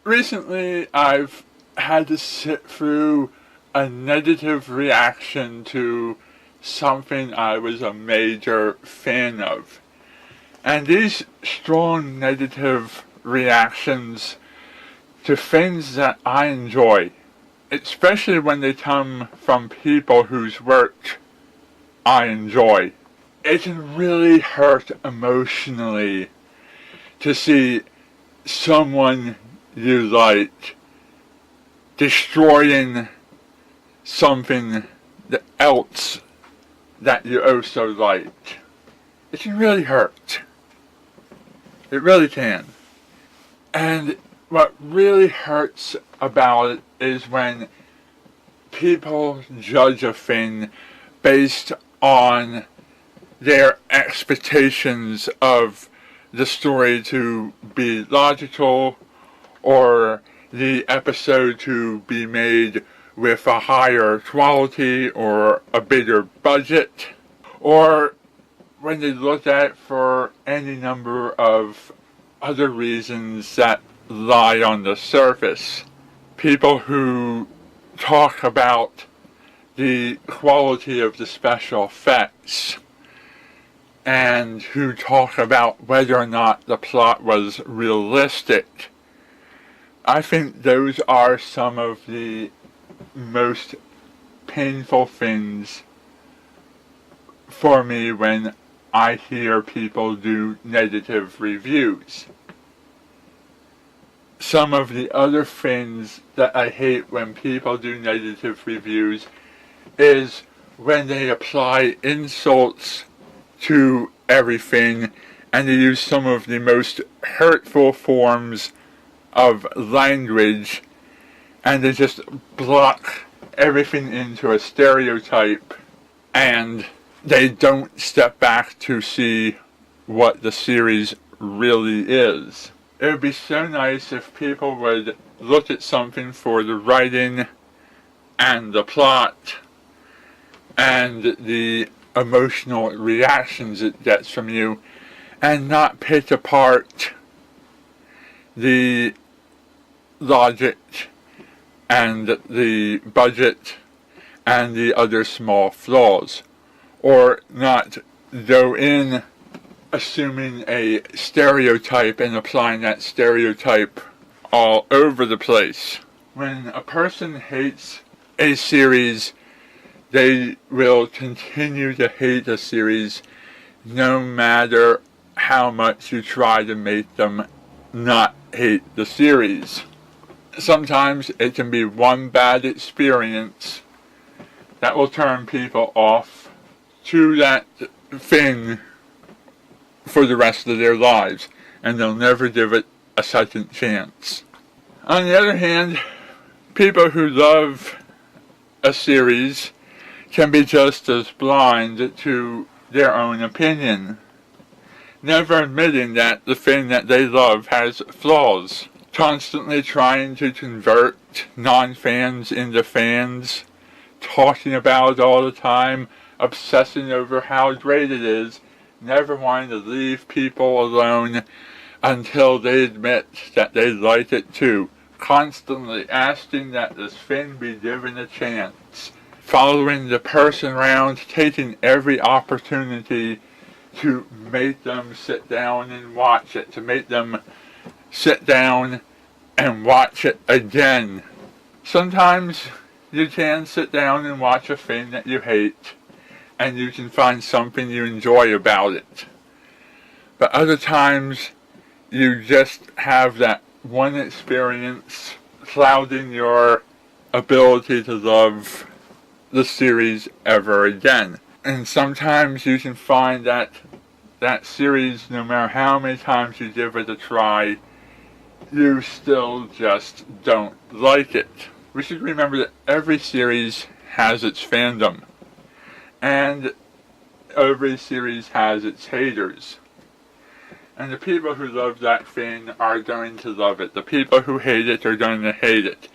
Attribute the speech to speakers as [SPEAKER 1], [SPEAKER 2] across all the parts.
[SPEAKER 1] Recently, I've had to sit through a negative reaction to something I was a major fan of. And these strong negative reactions to things that I enjoy, especially when they come from people whose work I enjoy, it can really hurt emotionally to see someone you like destroying something else that you also like. It can really hurt. It really can. And what really hurts about it is when people judge a thing based on their expectations of the story to be logical, or the episode to be made with a higher quality or a bigger budget, or when they look at it for any number of other reasons that lie on the surface. People who talk about the quality of the special effects, and who talk about whether or not the plot was realistic. I think those are some of the most painful things for me when I hear people do negative reviews. Some of the other things that I hate when people do negative reviews is when they apply insults to everything, and they use some of the most hurtful forms of language, and they just block everything into a stereotype, and they don't step back to see what the series really is. It would be so nice if people would look at something for the writing and the plot and the emotional reactions it gets from you, and not pick apart the logic and the budget and the other small flaws, or not go in assuming a stereotype and applying that stereotype all over the place. When a person hates a series, they will continue to hate a series no matter how much you try to make them not hate the series. Sometimes it can be one bad experience that will turn people off to that thing for the rest of their lives, and they'll never give it a second chance. On the other hand, people who love a series can be just as blind to their own opinion, never admitting that the thing that they love has flaws, constantly trying to convert non-fans into fans, talking about it all the time, obsessing over how great it is, never wanting to leave people alone until they admit that they like it too, constantly asking that this thing be given a chance, following the person around, taking every opportunity to make them sit down and watch it, to make them sit down and watch it again. Sometimes you can sit down and watch a thing that you hate, and you can find something you enjoy about it. But other times, you just have that one experience clouding your ability to love the series ever again. And sometimes you can find that that series, no matter how many times you give it a try, you still just don't like it. We should remember that every series has its fandom, and every series has its haters. And the people who love that thing are going to love it. The people who hate it are going to hate it.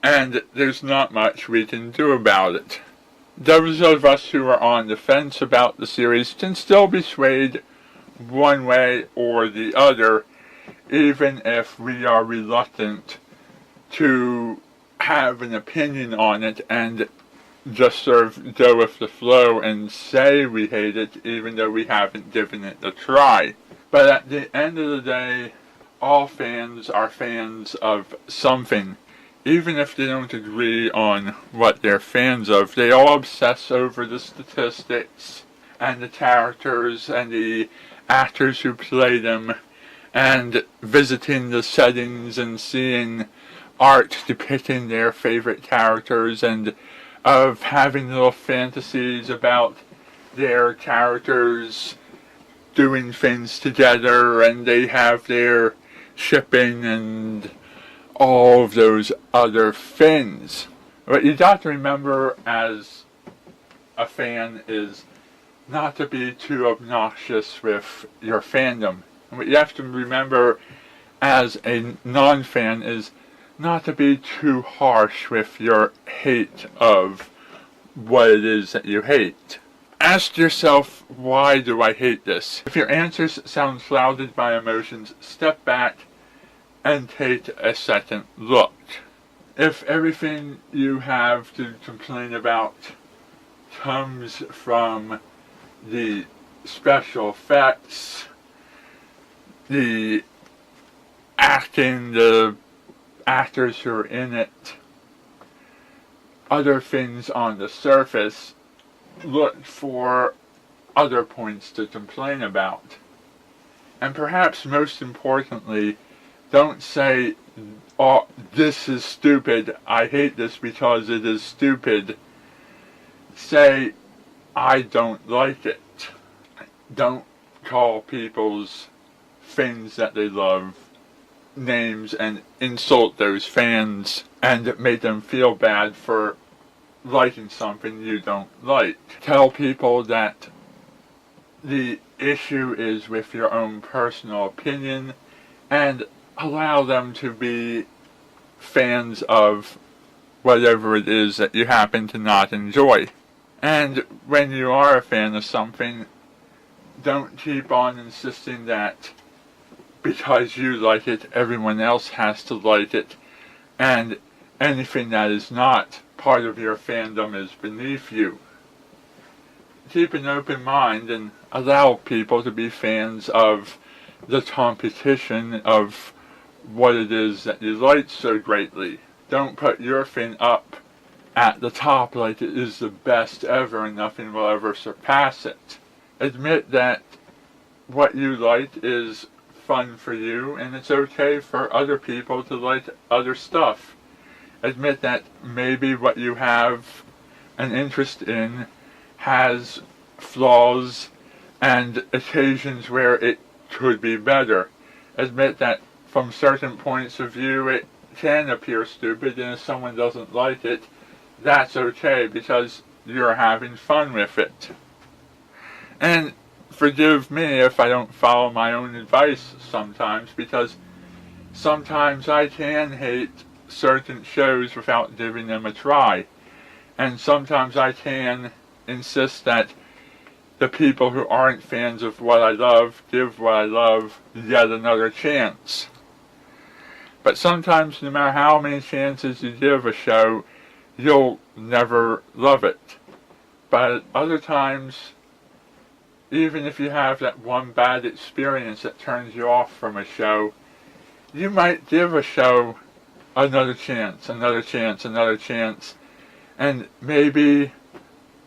[SPEAKER 1] And there's not much we can do about it. Those of us who are on the fence about the series can still be swayed one way or the other even if we are reluctant to have an opinion on it and just sort of go with the flow and say we hate it even though we haven't given it a try. But at the end of the day, all fans are fans of something. Even if they don't agree on what they're fans of, they all obsess over the statistics and the characters and the actors who play them, and visiting the settings and seeing art depicting their favorite characters, and of having little fantasies about their characters doing things together, and they have their shipping and all of those other things. What you got to remember as a fan is not to be too obnoxious with your fandom. And what you have to remember as a non-fan is not to be too harsh with your hate of what it is that you hate. Ask yourself, why do I hate this? If your answers sound clouded by emotions, step back and take a second look. If everything you have to complain about comes from the special effects, the acting, the actors who are in it, other things on the surface, look for other points to complain about. And perhaps most importantly, don't say, oh, this is stupid, I hate this because it is stupid. Say, I don't like it. Don't call people's things that they love names and insult those fans and make them feel bad for liking something you don't like. Tell people that the issue is with your own personal opinion, and allow them to be fans of whatever it is that you happen to not enjoy. And when you are a fan of something, don't keep on insisting that because you like it, everyone else has to like it, and anything that is not part of your fandom is beneath you. Keep an open mind and allow people to be fans of the competition of what it is that you like so greatly. Don't put your thing up at the top like it is the best ever and nothing will ever surpass it. Admit that what you like is fun for you, and it's okay for other people to like other stuff. Admit that maybe what you have an interest in has flaws and occasions where it could be better. Admit that from certain points of view it can appear stupid, and if someone doesn't like it, that's okay because you're having fun with it. And forgive me if I don't follow my own advice sometimes, because sometimes I can hate certain shows without giving them a try. And sometimes I can insist that the people who aren't fans of what I love give what I love yet another chance. But sometimes, no matter how many chances you give a show, you'll never love it. But other times, even if you have that one bad experience that turns you off from a show, you might give a show another chance, another chance, another chance, and maybe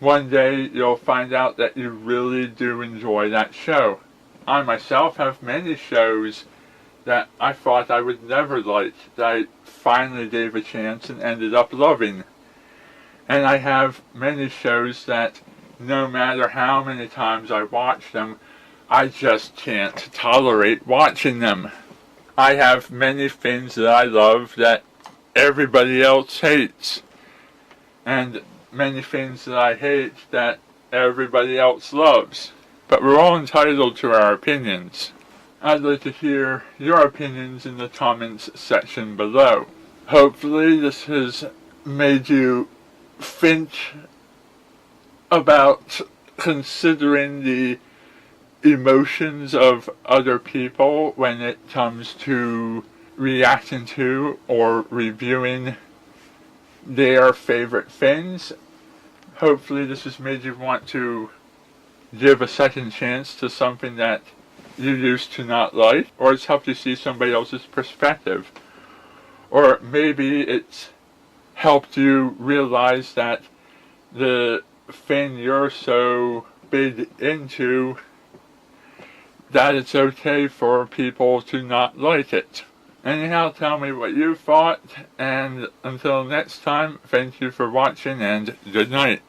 [SPEAKER 1] one day you'll find out that you really do enjoy that show. I myself have many shows that I thought I would never like, that I finally gave a chance and ended up loving. And I have many shows that no matter how many times I watch them, I just can't tolerate watching them. I have many things that I love that everybody else hates, and many things that I hate that everybody else loves. But we're all entitled to our opinions. I'd like to hear your opinions in the comments section below. Hopefully this has made you think about considering the emotions of other people when it comes to reacting to or reviewing their favorite things. Hopefully this has made you want to give a second chance to something that you used to not like, or it's helped you see somebody else's perspective. Or maybe it's helped you realize that the thing you're so big into, that it's okay for people to not like it. Anyhow, tell me what you thought, and until next time, thank you for watching and good night.